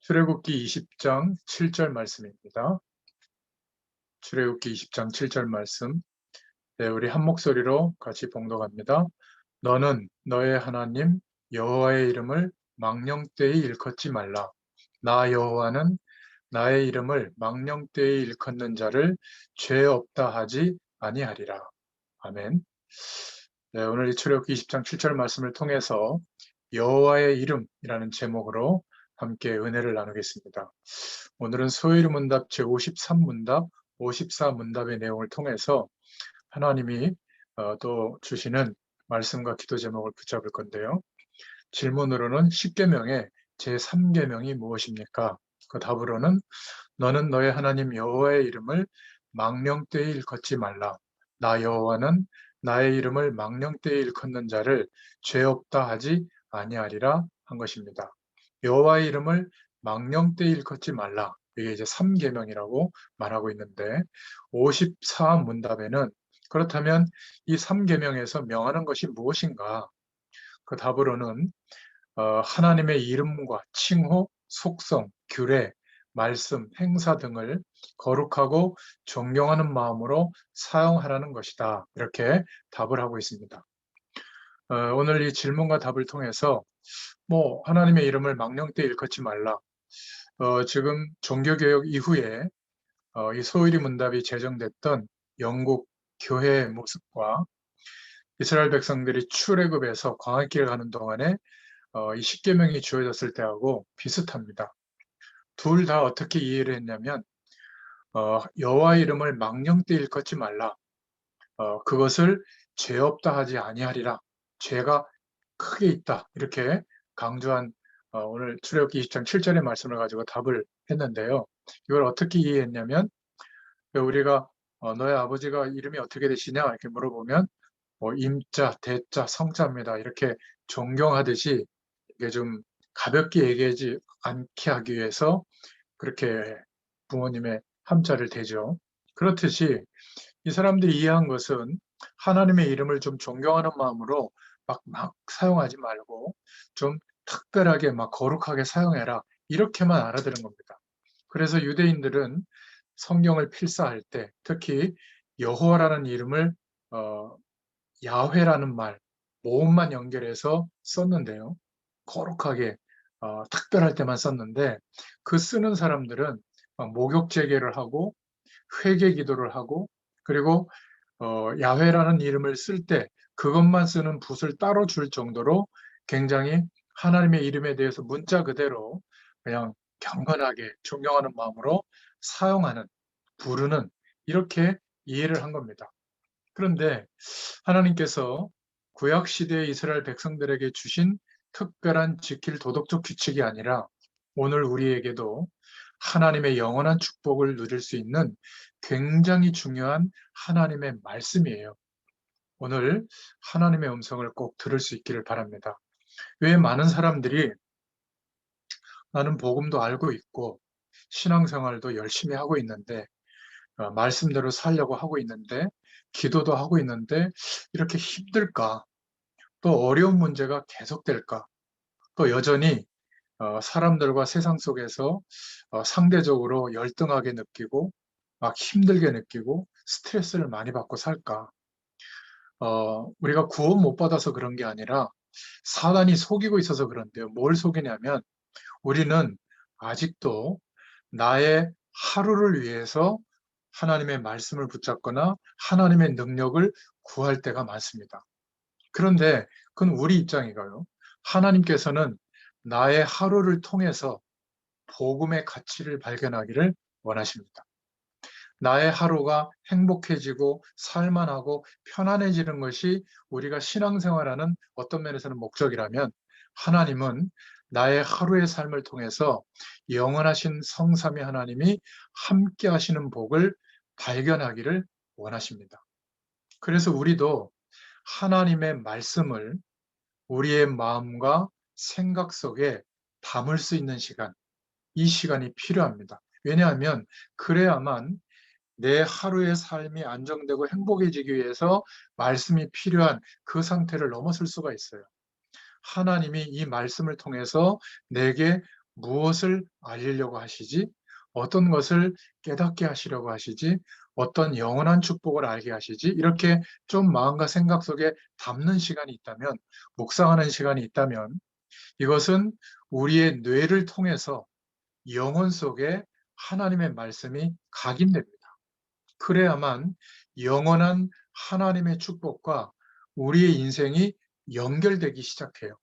출애굽기 20장 7절 말씀입니다. 출애굽기 20장 7절 말씀. 네, 우리 한 목소리로 같이 봉독합니다. 너는 너의 하나님 여호와의 이름을 망령되이 일컫지 말라. 나 여호와는 나의 이름을 망령되이 일컫는 자를 죄 없다 하지 아니하리라. 아멘. 네, 오늘 이 출애굽기 20장 7절 말씀을 통해서 여호와의 이름이라는 제목으로 함께 은혜를 나누겠습니다. 오늘은 소일 문답 제53문답, 54문답의 내용을 통해서 하나님이 또 주시는 말씀과 기도 제목을 붙잡을 건데요. 질문으로는 10계명의 제3계명이 무엇입니까? 그 답으로는 너는 너의 하나님 여호와의 이름을 망령되이 일컫지 말라. 나 여호와는 나의 이름을 망령되이 일컫는 자를 죄 없다 하지 아니하리라 한 것입니다. 여호와의 이름을 망령되이 일컫지 말라. 이게 이제 3계명이라고 말하고 있는데 54문답에는 그렇다면 이 3계명에서 명하는 것이 무엇인가? 그 답으로는 하나님의 이름과 칭호, 속성, 규례, 말씀, 행사 등을 거룩하고 존경하는 마음으로 사용하라는 것이다. 이렇게 답을 하고 있습니다. 오늘 이 질문과 답을 통해서 하나님의 이름을 망령되이 일컫지 말라. 지금 종교개혁 이후에 이 소위리 문답이 제정됐던 영국 교회의 모습과 이스라엘 백성들이 출애굽에서 광야길을 가는 동안에 이 십계명이 주어졌을 때하고 비슷합니다. 둘 다 어떻게 이해를 했냐면 여호와 이름을 망령되이 일컫지 말라. 그것을 죄 없다 하지 아니하리라. 죄가 크게 있다. 이렇게 강조한 오늘 출애굽기 20장 7절의 말씀을 가지고 답을 했는데요. 이걸 어떻게 이해했냐면 우리가 너의 아버지가 이름이 어떻게 되시냐 이렇게 물어보면 임자, 대자, 성자입니다. 이렇게 존경하듯이 이게 좀 가볍게 얘기하지 않게 하기 위해서 그렇게 부모님의 함자를 대죠. 그렇듯이 이 사람들이 이해한 것은 하나님의 이름을 좀 존경하는 마음으로 막 사용하지 말고 좀 특별하게 막 거룩하게 사용해라. 이렇게만 알아들은 겁니다. 그래서 유대인들은 성경을 필사할 때 특히 여호와라는 이름을 어, 야훼라는 말, 모음만 연결해서 썼는데요. 거룩하게 특별할 때만 썼는데 그 쓰는 사람들은 목욕 제계를 하고 회개 기도를 하고 그리고 야훼라는 이름을 쓸 때 그것만 쓰는 붓을 따로 줄 정도로 굉장히 하나님의 이름에 대해서 문자 그대로 그냥 경건하게 존경하는 마음으로 사용하는, 부르는 이렇게 이해를 한 겁니다. 그런데 하나님께서 구약 시대의 이스라엘 백성들에게 주신 특별한 지킬 도덕적 규칙이 아니라 오늘 우리에게도 하나님의 영원한 축복을 누릴 수 있는 굉장히 중요한 하나님의 말씀이에요. 오늘 하나님의 음성을 꼭 들을 수 있기를 바랍니다. 왜 많은 사람들이 나는 복음도 알고 있고 신앙생활도 열심히 하고 있는데 말씀대로 살려고 하고 있는데 기도도 하고 있는데 이렇게 힘들까? 또 어려운 문제가 계속될까? 또 여전히 사람들과 세상 속에서 상대적으로 열등하게 느끼고 막 힘들게 느끼고 스트레스를 많이 받고 살까? 우리가 구원 못 받아서 그런 게 아니라 사단이 속이고 있어서 그런데요. 뭘 속이냐면 우리는 아직도 나의 하루를 위해서 하나님의 말씀을 붙잡거나 하나님의 능력을 구할 때가 많습니다. 그런데 그건 우리 입장이가요. 하나님께서는 나의 하루를 통해서 복음의 가치를 발견하기를 원하십니다. 나의 하루가 행복해지고 살만하고 편안해지는 것이 우리가 신앙생활하는 어떤 면에서는 목적이라면 하나님은 나의 하루의 삶을 통해서 영원하신 성삼위 하나님이 함께 하시는 복을 발견하기를 원하십니다. 그래서 우리도 하나님의 말씀을 우리의 마음과 생각 속에 담을 수 있는 시간, 이 시간이 필요합니다. 왜냐하면 그래야만 내 하루의 삶이 안정되고 행복해지기 위해서 말씀이 필요한 그 상태를 넘어설 수가 있어요. 하나님이 이 말씀을 통해서 내게 무엇을 알리려고 하시지? 어떤 것을 깨닫게 하시려고 하시지? 어떤 영원한 축복을 알게 하시지? 이렇게 좀 마음과 생각 속에 담는 시간이 있다면, 묵상하는 시간이 있다면, 이것은 우리의 뇌를 통해서 영혼 속에 하나님의 말씀이 각인됩니다. 그래야만 영원한 하나님의 축복과 우리의 인생이 연결되기 시작해요.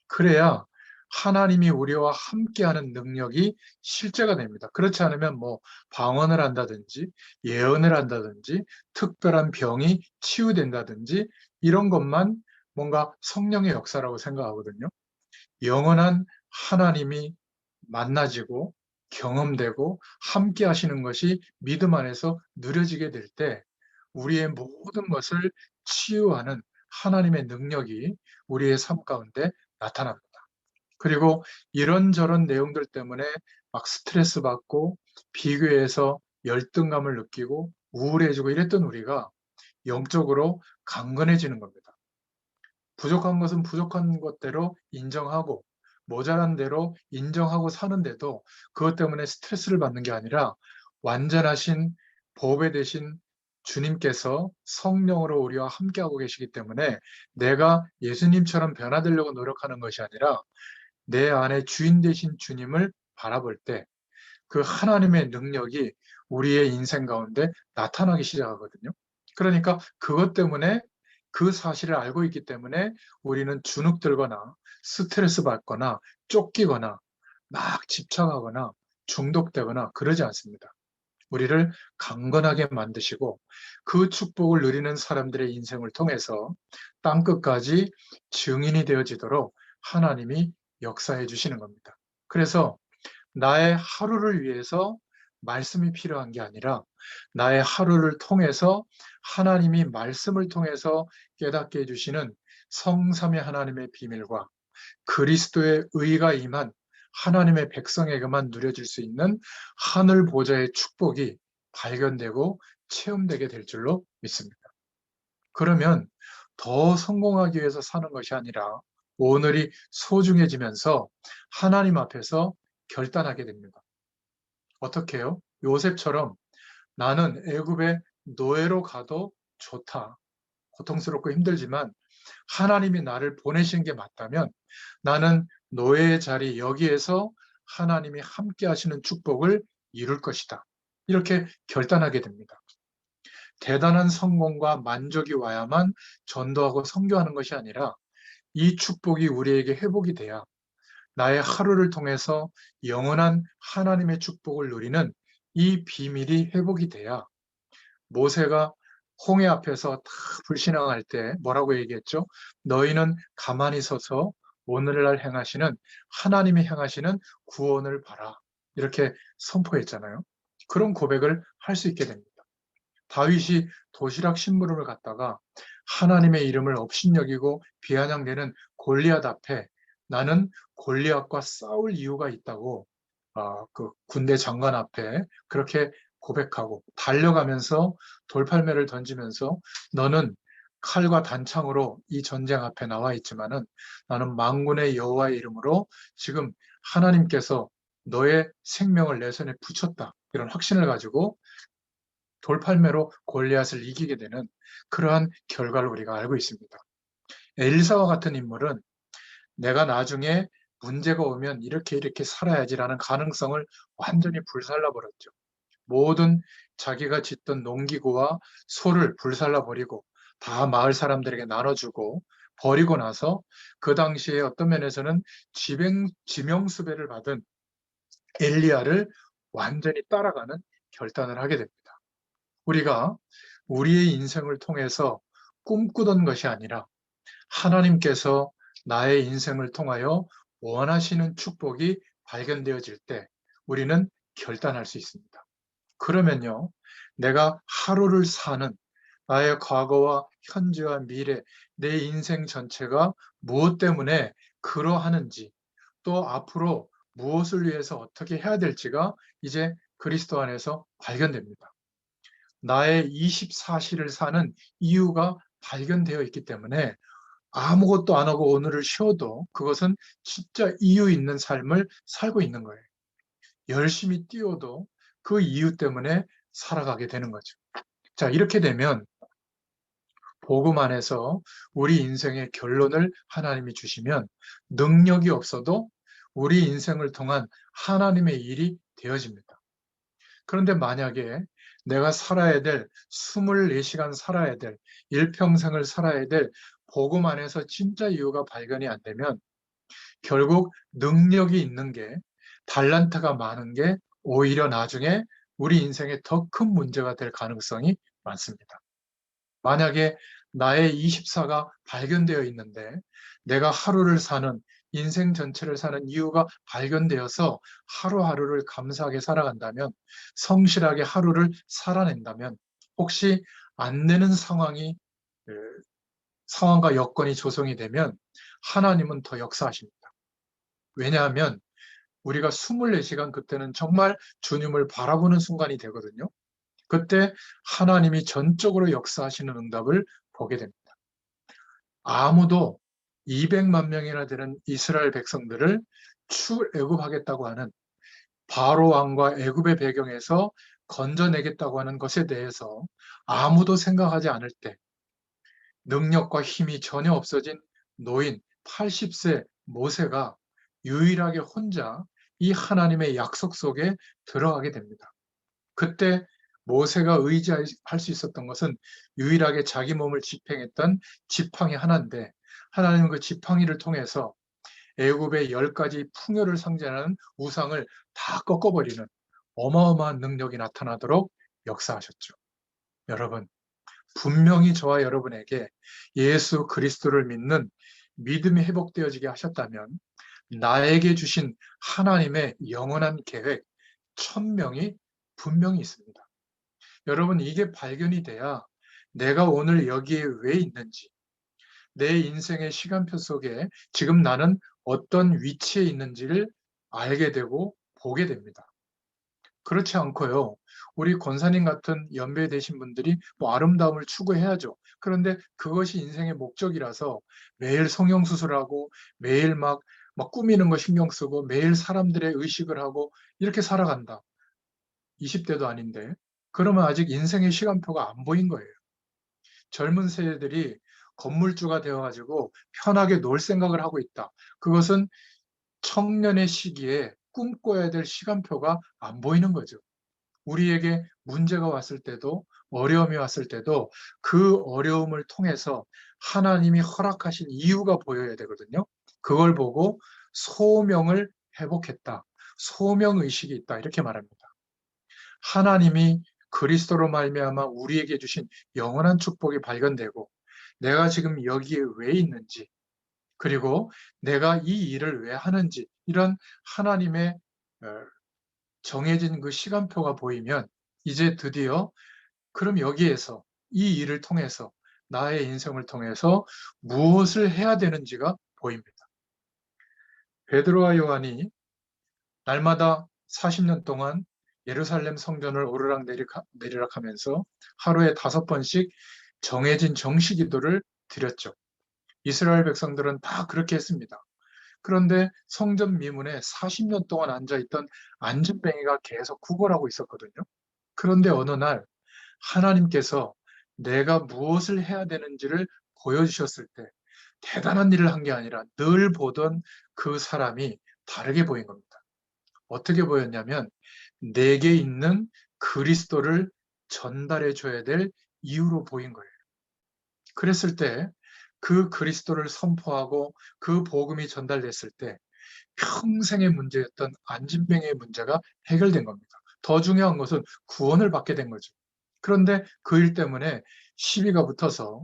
그래야 하나님이 우리와 함께하는 능력이 실제가 됩니다. 그렇지 않으면 뭐 방언을 한다든지 예언을 한다든지 특별한 병이 치유된다든지 이런 것만 뭔가 성령의 역사라고 생각하거든요. 영원한 하나님이 만나지고 경험되고 함께 하시는 것이 믿음 안에서 누려지게 될 때 우리의 모든 것을 치유하는 하나님의 능력이 우리의 삶 가운데 나타납니다. 그리고 이런저런 내용들 때문에 막 스트레스 받고 비교해서 열등감을 느끼고 우울해지고 이랬던 우리가 영적으로 강건해지는 겁니다. 부족한 것은 부족한 것대로 인정하고 모자란 대로 인정하고 사는데도 그것 때문에 스트레스를 받는 게 아니라 완전하신 보배 되신 주님께서 성령으로 우리와 함께하고 계시기 때문에 내가 예수님처럼 변화되려고 노력하는 것이 아니라 내 안에 주인 되신 주님을 바라볼 때 그 하나님의 능력이 우리의 인생 가운데 나타나기 시작하거든요. 그러니까 그것 때문에 그 사실을 알고 있기 때문에 우리는 주눅들거나 스트레스 받거나 쫓기거나 막 집착하거나 중독되거나 그러지 않습니다. 우리를 강건하게 만드시고 그 축복을 누리는 사람들의 인생을 통해서 땅끝까지 증인이 되어지도록 하나님이 역사해 주시는 겁니다. 그래서 나의 하루를 위해서 말씀이 필요한 게 아니라 나의 하루를 통해서 하나님이 말씀을 통해서 깨닫게 해주시는 성삼위 하나님의 비밀과 그리스도의 의가 임한 하나님의 백성에게만 누려질 수 있는 하늘 보좌의 축복이 발견되고 체험되게 될 줄로 믿습니다. 그러면 더 성공하기 위해서 사는 것이 아니라 오늘이 소중해지면서 하나님 앞에서 결단하게 됩니다. 어떻게 해요? 요셉처럼 나는 애굽의 노예로 가도 좋다. 고통스럽고 힘들지만 하나님이 나를 보내신 게 맞다면 나는 노예의 자리 여기에서 하나님이 함께 하시는 축복을 이룰 것이다. 이렇게 결단하게 됩니다. 대단한 성공과 만족이 와야만 전도하고 선교하는 것이 아니라 이 축복이 우리에게 회복이 돼야 나의 하루를 통해서 영원한 하나님의 축복을 누리는 이 비밀이 회복이 돼야 모세가 홍해 앞에서 다 불신앙할 때 뭐라고 얘기했죠? 너희는 가만히 서서 오늘날 행하시는 하나님이 행하시는 구원을 봐라. 이렇게 선포했잖아요. 그런 고백을 할 수 있게 됩니다. 다윗이 도시락 심부름을 갔다가 하나님의 이름을 업신여기고 비아냥대는 골리앗 앞에 나는 골리앗과 싸울 이유가 있다고 그 군대 장관 앞에 그렇게 고백하고 달려가면서 돌팔매를 던지면서 너는 칼과 단창으로 이 전쟁 앞에 나와 있지만은 나는 만군의 여호와의 이름으로 지금 하나님께서 너의 생명을 내 손에 붙였다. 이런 확신을 가지고 돌팔매로 골리앗을 이기게 되는 그러한 결과를 우리가 알고 있습니다. 엘리사와 같은 인물은 내가 나중에 문제가 오면 이렇게 살아야지라는 가능성을 완전히 불살라버렸죠. 모든 자기가 짓던 농기구와 소를 불살라버리고 다 마을 사람들에게 나눠주고 버리고 나서 그 당시에 어떤 면에서는 지명수배를 받은 엘리야를 완전히 따라가는 결단을 하게 됩니다. 우리가 우리의 인생을 통해서 꿈꾸던 것이 아니라 하나님께서 나의 인생을 통하여 원하시는 축복이 발견되어질 때 우리는 결단할 수 있습니다. 그러면요, 내가 하루를 사는 나의 과거와 현재와 미래, 내 인생 전체가 무엇 때문에 그러하는지, 또 앞으로 무엇을 위해서 어떻게 해야 될지가 이제 그리스도 안에서 발견됩니다. 나의 24시를 사는 이유가 발견되어 있기 때문에 아무것도 안 하고 오늘을 쉬어도 그것은 진짜 이유 있는 삶을 살고 있는 거예요. 열심히 뛰어도 그 이유 때문에 살아가게 되는 거죠. 자, 이렇게 되면 복음 안에서 우리 인생의 결론을 하나님이 주시면 능력이 없어도 우리 인생을 통한 하나님의 일이 되어집니다. 그런데 만약에 내가 살아야 될 24시간 살아야 될 일평생을 살아야 될 복음 안에서 진짜 이유가 발견이 안 되면 결국 능력이 있는 게 달란트가 많은 게 오히려 나중에 우리 인생에 더 큰 문제가 될 가능성이 많습니다. 만약에 나의 24가 발견되어 있는데 내가 하루를 사는 인생 전체를 사는 이유가 발견되어서 하루하루를 감사하게 살아간다면 성실하게 하루를 살아낸다면 혹시 안 되는 상황과 여건이 조성이 되면 하나님은 더 역사하십니다. 왜냐하면 우리가 24시간 그때는 정말 주님을 바라보는 순간이 되거든요. 그때 하나님이 전적으로 역사하시는 응답을 보게 됩니다. 아무도 200만 명이나 되는 이스라엘 백성들을 출애굽하겠다고 하는 바로 왕과 애굽의 배경에서 건져내겠다고 하는 것에 대해서 아무도 생각하지 않을 때 능력과 힘이 전혀 없어진 노인 80세 모세가 유일하게 혼자 이 하나님의 약속 속에 들어가게 됩니다. 그때 모세가 의지할 수 있었던 것은 유일하게 자기 몸을 집행했던 지팡이 하나인데 하나님은 그 지팡이를 통해서 애굽의 10가지 풍요를 상징하는 우상을 다 꺾어버리는 어마어마한 능력이 나타나도록 역사하셨죠. 여러분, 분명히 저와 여러분에게 예수 그리스도를 믿는 믿음이 회복되어지게 하셨다면 나에게 주신 하나님의 영원한 계획, 천명이 분명히 있습니다. 여러분, 이게 발견이 돼야 내가 오늘 여기에 왜 있는지, 내 인생의 시간표 속에 지금 나는 어떤 위치에 있는지를 알게 되고 보게 됩니다. 그렇지 않고요. 우리 권사님 같은 연배 되신 분들이 뭐 아름다움을 추구해야죠. 그런데 그것이 인생의 목적이라서 매일 성형수술하고 매일 막 꾸미는 거 신경 쓰고 매일 사람들의 의식을 하고 이렇게 살아간다. 20대도 아닌데. 그러면 아직 인생의 시간표가 안 보인 거예요. 젊은 세대들이 건물주가 되어가지고 편하게 놀 생각을 하고 있다. 그것은 청년의 시기에 꿈꿔야 될 시간표가 안 보이는 거죠. 우리에게 문제가 왔을 때도 어려움이 왔을 때도 그 어려움을 통해서 하나님이 허락하신 이유가 보여야 되거든요. 그걸 보고 소명을 회복했다. 소명 의식이 있다. 이렇게 말합니다. 하나님이 그리스도로 말미암아 우리에게 주신 영원한 축복이 발견되고 내가 지금 여기에 왜 있는지 그리고 내가 이 일을 왜 하는지 이런 하나님의 어, 정해진 그 시간표가 보이면 이제 드디어 그럼 여기에서 이 일을 통해서 나의 인생을 통해서 무엇을 해야 되는지가 보입니다. 베드로와 요한이 날마다 40년 동안 예루살렘 성전을 오르락내리락 하면서 하루에 5번씩 정해진 정시 기도를 드렸죠. 이스라엘 백성들은 다 그렇게 했습니다. 그런데 성전 미문에 40년 동안 앉아있던 안진뱅이가 계속 구걸하고 있었거든요. 그런데 어느 날 하나님께서 내가 무엇을 해야 되는지를 보여주셨을 때 대단한 일을 한 게 아니라 늘 보던 그 사람이 다르게 보인 겁니다. 어떻게 보였냐면 내게 있는 그리스도를 전달해 줘야 될 이유로 보인 거예요. 그랬을 때 그 그리스도를 선포하고 그 복음이 전달됐을 때 평생의 문제였던 안진병의 문제가 해결된 겁니다. 더 중요한 것은 구원을 받게 된 거죠. 그런데 그 일 때문에 시비가 붙어서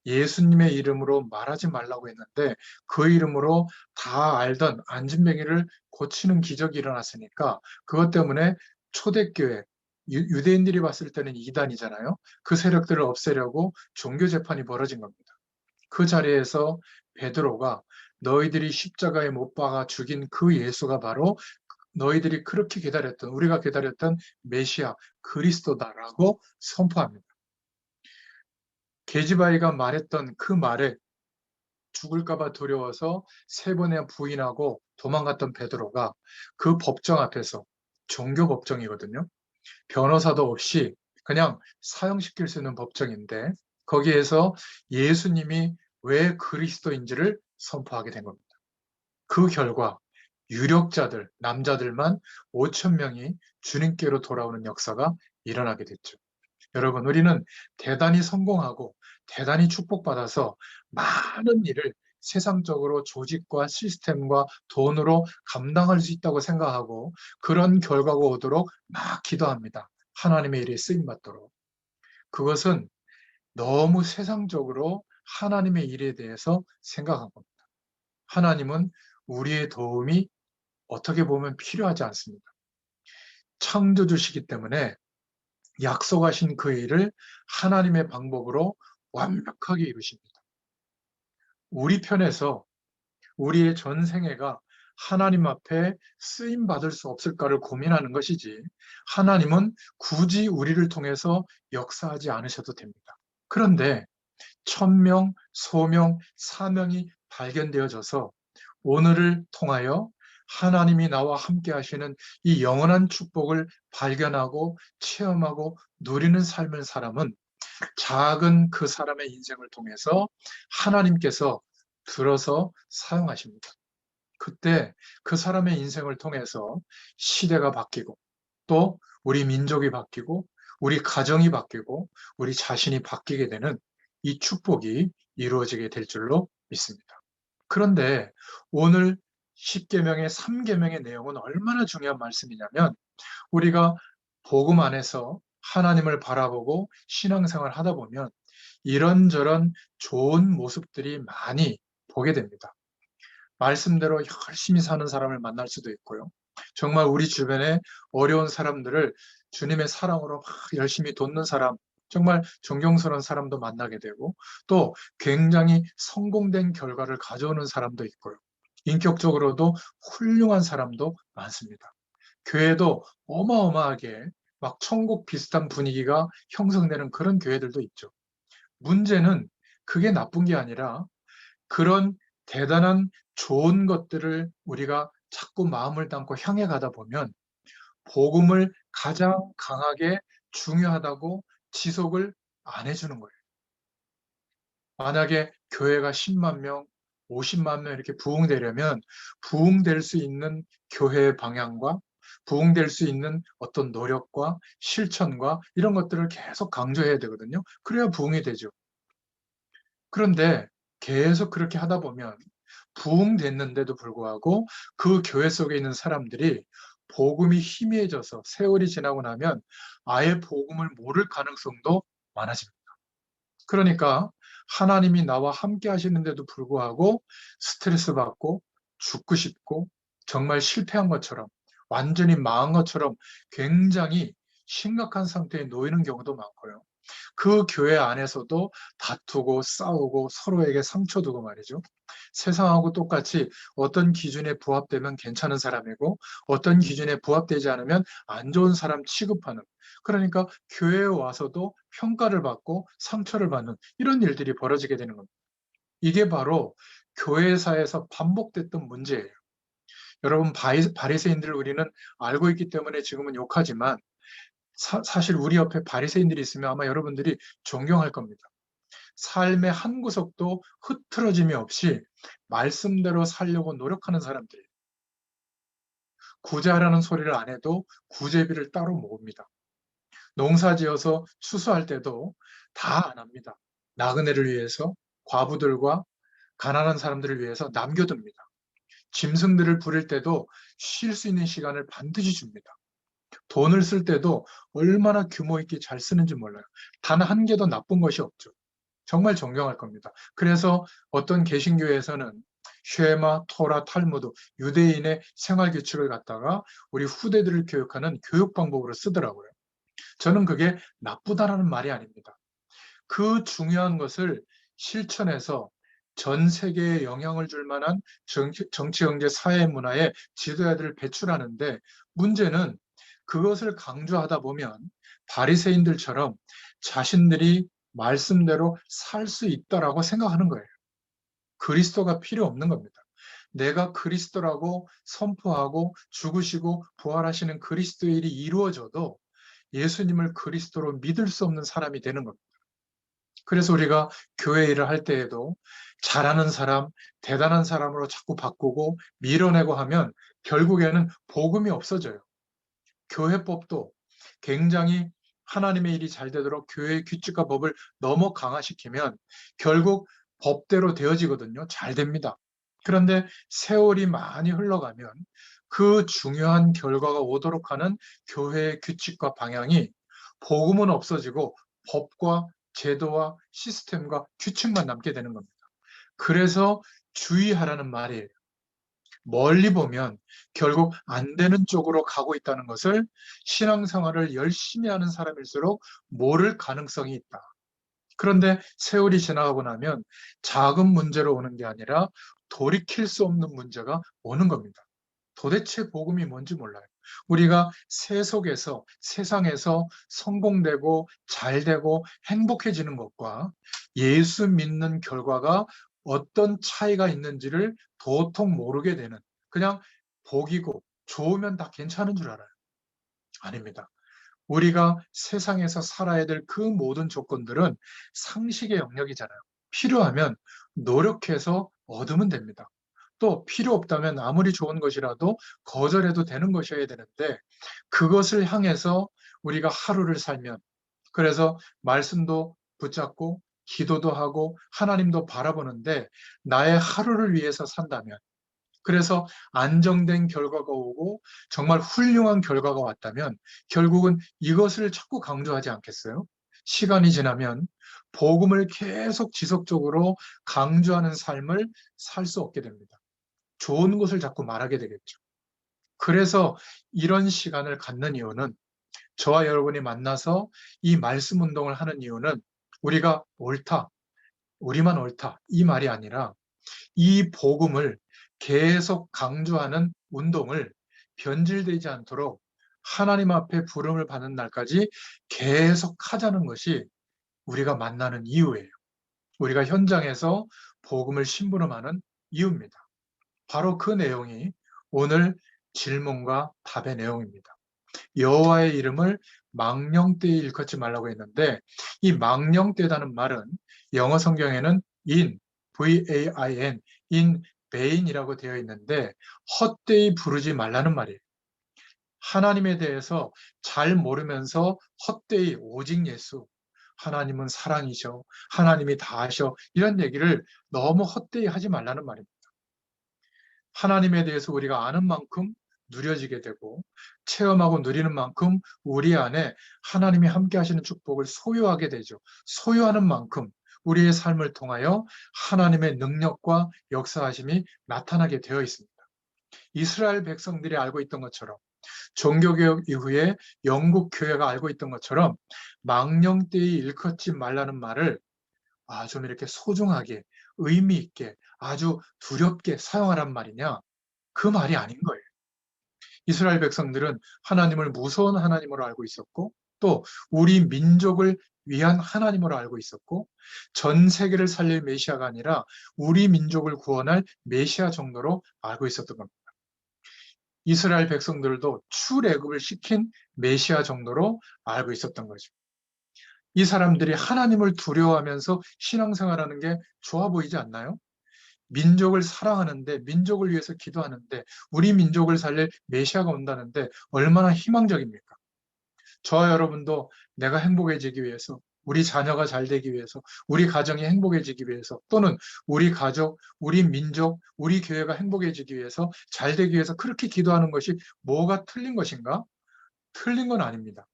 예수님의 이름으로 말하지 말라고 했는데 그 이름으로 다 알던 안진뱅이를 고치는 기적이 일어났으니까 그것 때문에 초대교회 유대인들이 봤을 때는 이단이잖아요. 그 세력들을 없애려고 종교 재판이 벌어진 겁니다. 그 자리에서 베드로가 너희들이 십자가에 못 박아 죽인 그 예수가 바로 너희들이 그렇게 기다렸던 우리가 기다렸던 메시아 그리스도다라고 선포합니다. 계지바이가 말했던 그 말에 죽을까 봐 두려워서 3번이나 부인하고 도망갔던 베드로가 그 법정 앞에서, 종교 법정이거든요. 변호사도 없이 그냥 사형시킬 수 있는 법정인데 거기에서 예수님이 왜 그리스도인지를 선포하게 된 겁니다. 그 결과 유력자들, 남자들만 5천 명이 주님께로 돌아오는 역사가 일어나게 됐죠. 여러분, 우리는 대단히 성공하고 대단히 축복받아서 많은 일을 세상적으로 조직과 시스템과 돈으로 감당할 수 있다고 생각하고 그런 결과가 오도록 막 기도합니다. 하나님의 일에 쓰임받도록. 그것은 너무 세상적으로 하나님의 일에 대해서 생각한 겁니다. 하나님은 우리의 도움이 어떻게 보면 필요하지 않습니다. 창조주시기 때문에 약속하신 그 일을 하나님의 방법으로 완벽하게 이루십니다. 우리 편에서 우리의 전 생애가 하나님 앞에 쓰임 받을 수 없을까를 고민하는 것이지 하나님은 굳이 우리를 통해서 역사하지 않으셔도 됩니다. 그런데 천명, 소명, 사명이 발견되어져서 오늘을 통하여 하나님이 나와 함께 하시는 이 영원한 축복을 발견하고 체험하고 누리는 삶을 사람은 작은 그 사람의 인생을 통해서 하나님께서 들어서 사용하십니다. 그때 그 사람의 인생을 통해서 시대가 바뀌고 또 우리 민족이 바뀌고 우리 가정이 바뀌고 우리 자신이 바뀌게 되는 이 축복이 이루어지게 될 줄로 믿습니다. 그런데 오늘 10계명의 3계명의 내용은 얼마나 중요한 말씀이냐면 우리가 복음 안에서 하나님을 바라보고 신앙생활 하다 보면 이런저런 좋은 모습들이 많이 보게 됩니다. 말씀대로 열심히 사는 사람을 만날 수도 있고요. 정말 우리 주변에 어려운 사람들을 주님의 사랑으로 막 열심히 돕는 사람, 정말 존경스러운 사람도 만나게 되고 또 굉장히 성공된 결과를 가져오는 사람도 있고요. 인격적으로도 훌륭한 사람도 많습니다. 교회도 어마어마하게 막 천국 비슷한 분위기가 형성되는 그런 교회들도 있죠. 문제는 그게 나쁜 게 아니라 그런 대단한 좋은 것들을 우리가 자꾸 마음을 담고 향해 가다 보면 복음을 가장 강하게 중요하다고 지속을 안 해주는 거예요. 만약에 교회가 10만 명, 50만 명 이렇게 부흥되려면 부흥될 수 있는 교회의 방향과 부흥될 수 있는 어떤 노력과 실천과 이런 것들을 계속 강조해야 되거든요. 그래야 부흥이 되죠. 그런데 계속 그렇게 하다 보면 부흥됐는데도 불구하고 그 교회 속에 있는 사람들이 복음이 희미해져서 세월이 지나고 나면 아예 복음을 모를 가능성도 많아집니다. 그러니까 하나님이 나와 함께 하시는데도 불구하고 스트레스 받고 죽고 싶고 정말 실패한 것처럼 완전히 망한 것처럼 굉장히 심각한 상태에 놓이는 경우도 많고요. 그 교회 안에서도 다투고 싸우고 서로에게 상처 두고 말이죠. 세상하고 똑같이 어떤 기준에 부합되면 괜찮은 사람이고 어떤 기준에 부합되지 않으면 안 좋은 사람 취급하는, 그러니까 교회에 와서도 평가를 받고 상처를 받는 이런 일들이 벌어지게 되는 겁니다. 이게 바로 교회사에서 반복됐던 문제예요. 여러분 바리새인들을 우리는 알고 있기 때문에 지금은 욕하지만 사실 우리 옆에 바리새인들이 있으면 아마 여러분들이 존경할 겁니다. 삶의 한 구석도 흐트러짐이 없이 말씀대로 살려고 노력하는 사람들이에요. 구제하라는 소리를 안 해도 구제비를 따로 모읍니다. 농사지어서 추수할 때도 다 안 합니다. 나그네를 위해서, 과부들과 가난한 사람들을 위해서 남겨둡니다. 짐승들을 부릴 때도 쉴 수 있는 시간을 반드시 줍니다. 돈을 쓸 때도 얼마나 규모 있게 잘 쓰는지 몰라요. 단 한 개도 나쁜 것이 없죠. 정말 존경할 겁니다. 그래서 어떤 개신교에서는 쉐마, 토라, 탈무드, 유대인의 생활 규칙을 갖다가 우리 후대들을 교육하는 교육 방법으로 쓰더라고요. 저는 그게 나쁘다라는 말이 아닙니다. 그 중요한 것을 실천해서 전 세계에 영향을 줄 만한 정치, 경제, 사회, 문화의 지도자들을 배출하는데 문제는 그것을 강조하다 보면 바리새인들처럼 자신들이 말씀대로 살 수 있다라고 생각하는 거예요. 그리스도가 필요 없는 겁니다. 내가 그리스도라고 선포하고 죽으시고 부활하시는 그리스도의 일이 이루어져도 예수님을 그리스도로 믿을 수 없는 사람이 되는 겁니다. 그래서 우리가 교회 일을 할 때에도 잘하는 사람, 대단한 사람으로 자꾸 바꾸고 밀어내고 하면 결국에는 복음이 없어져요. 교회법도 굉장히 하나님의 일이 잘 되도록 교회의 규칙과 법을 너무 강화시키면 결국 법대로 되어지거든요. 잘 됩니다. 그런데 세월이 많이 흘러가면 그 중요한 결과가 오도록 하는 교회의 규칙과 방향이 복음은 없어지고 법과 제도와 시스템과 규칙만 남게 되는 겁니다. 그래서 주의하라는 말이에요. 멀리 보면 결국 안 되는 쪽으로 가고 있다는 것을 신앙생활을 열심히 하는 사람일수록 모를 가능성이 있다. 그런데 세월이 지나가고 나면 작은 문제로 오는 게 아니라 돌이킬 수 없는 문제가 오는 겁니다. 도대체 복음이 뭔지 몰라요. 우리가 세상에서 성공되고 잘되고 행복해지는 것과 예수 믿는 결과가 어떤 차이가 있는지를 도통 모르게 되는, 그냥 복이고 좋으면 다 괜찮은 줄 알아요. 아닙니다. 우리가 세상에서 살아야 될 그 모든 조건들은 상식의 영역이잖아요. 필요하면 노력해서 얻으면 됩니다. 또 필요 없다면 아무리 좋은 것이라도 거절해도 되는 것이어야 되는데, 그것을 향해서 우리가 하루를 살면, 그래서 말씀도 붙잡고 기도도 하고 하나님도 바라보는데 나의 하루를 위해서 산다면, 그래서 안정된 결과가 오고 정말 훌륭한 결과가 왔다면 결국은 이것을 자꾸 강조하지 않겠어요? 시간이 지나면 복음을 계속 지속적으로 강조하는 삶을 살 수 없게 됩니다. 좋은 것을 자꾸 말하게 되겠죠. 그래서 이런 시간을 갖는 이유는, 저와 여러분이 만나서 이 말씀 운동을 하는 이유는 우리가 옳다, 우리만 옳다 이 말이 아니라 이 복음을 계속 강조하는 운동을 변질되지 않도록 하나님 앞에 부름을 받는 날까지 계속 하자는 것이 우리가 만나는 이유예요. 우리가 현장에서 복음을 심부름하는 이유입니다. 바로 그 내용이 오늘 질문과 답의 내용입니다. 여호와의 이름을 망령되이 일컫지 말라고 했는데, 이 망령되다는 말은 영어 성경에는 in vain이라고 되어 있는데 헛되이 부르지 말라는 말이에요. 하나님에 대해서 잘 모르면서 헛되이 오직 예수, 하나님은 사랑이셔, 하나님이 다 하셔, 이런 얘기를 너무 헛되이 하지 말라는 말입니다. 하나님에 대해서 우리가 아는 만큼 누려지게 되고 체험하고 누리는 만큼 우리 안에 하나님이 함께 하시는 축복을 소유하게 되죠. 소유하는 만큼 우리의 삶을 통하여 하나님의 능력과 역사하심이 나타나게 되어 있습니다. 이스라엘 백성들이 알고 있던 것처럼, 종교개혁 이후에 영국 교회가 알고 있던 것처럼 망령되이 일컫지 말라는 말을 좀 이렇게 소중하게, 의미 있게, 아주 두렵게 사용하란 말이냐? 그 말이 아닌 거예요. 이스라엘 백성들은 하나님을 무서운 하나님으로 알고 있었고, 또 우리 민족을 위한 하나님으로 알고 있었고, 전 세계를 살릴 메시아가 아니라 우리 민족을 구원할 메시아 정도로 알고 있었던 겁니다. 이스라엘 백성들도 출애굽을 시킨 메시아 정도로 알고 있었던 거죠. 이 사람들이 하나님을 두려워하면서 신앙생활하는 게 좋아 보이지 않나요? 민족을 사랑하는데, 민족을 위해서 기도하는데, 우리 민족을 살릴 메시아가 온다는데 얼마나 희망적입니까? 저와 여러분도 내가 행복해지기 위해서, 우리 자녀가 잘 되기 위해서, 우리 가정이 행복해지기 위해서, 또는 우리 가족, 우리 민족, 우리 교회가 행복해지기 위해서, 잘 되기 위해서 그렇게 기도하는 것이 뭐가 틀린 것인가? 틀린 건 아닙니다.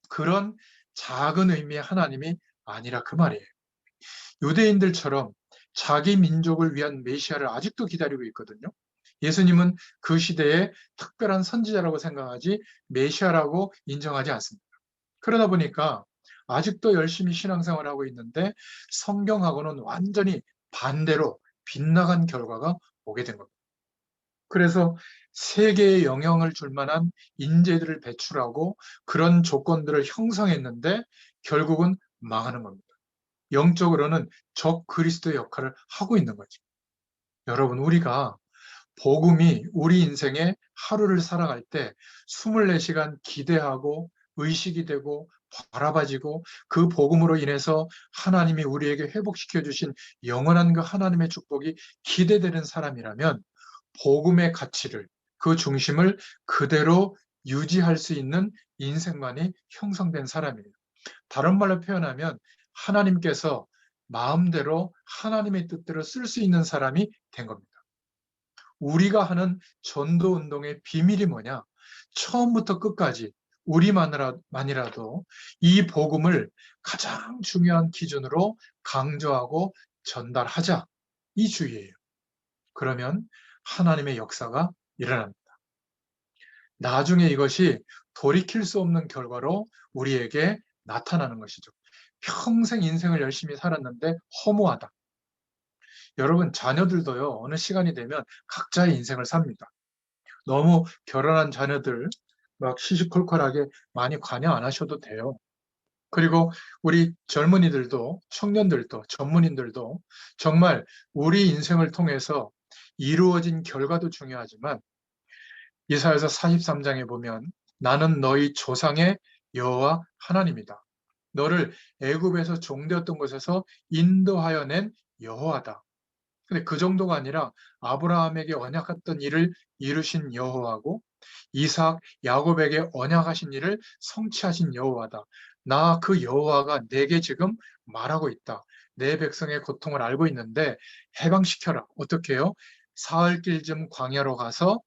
그런 작은 의미의 하나님이 아니라 그 말이에요. 유대인들처럼 자기 민족을 위한 메시아를 아직도 기다리고 있거든요. 예수님은 그 시대에 특별한 선지자라고 생각하지 메시아라고 인정하지 않습니다. 그러다 보니까 아직도 열심히 신앙생활을 하고 있는데 성경하고는 완전히 반대로 빗나간 결과가 오게 된 겁니다. 그래서 세계에 영향을 줄 만한 인재들을 배출하고 그런 조건들을 형성했는데 결국은 망하는 겁니다. 영적으로는 적 그리스도의 역할을 하고 있는 거죠. 여러분, 우리가 복음이 우리 인생의 하루를 살아갈 때 24시간 기대하고 의식이 되고 바라봐지고 그 복음으로 인해서 하나님이 우리에게 회복시켜 주신 영원한 그 하나님의 축복이 기대되는 사람이라면 복음의 가치를, 그 중심을 그대로 유지할 수 있는 인생관이 형성된 사람이에요. 다른 말로 표현하면 하나님께서 마음대로 하나님의 뜻대로 쓸 수 있는 사람이 된 겁니다. 우리가 하는 전도 운동의 비밀이 뭐냐? 처음부터 끝까지 우리만이라도 이 복음을 가장 중요한 기준으로 강조하고 전달하자. 이 주의예요. 그러면 하나님의 역사가 일어납니다. 나중에 이것이 돌이킬 수 없는 결과로 우리에게 나타나는 것이죠. 평생 인생을 열심히 살았는데 허무하다. 여러분, 자녀들도요, 어느 시간이 되면 각자의 인생을 삽니다. 너무 결혼한 자녀들 막 시시콜콜하게 많이 관여 안 하셔도 돼요. 그리고 우리 젊은이들도, 청년들도, 전문인들도 정말 우리 인생을 통해서 이루어진 결과도 중요하지만 이사야서 43장에 보면 나는 너희 조상의 여호와 하나님이다. 너를 애굽에서 종되었던 곳에서 인도하여 낸 여호와다. 근데 그 정도가 아니라 아브라함에게 언약했던 일을 이루신 여호와고 이삭, 야곱에게 언약하신 일을 성취하신 여호와다. 나 그 여호와가 내게 지금 말하고 있다. 내 백성의 고통을 알고 있는데 해방시켜라. 어떻게 해요? 사흘길쯤 광야로 가서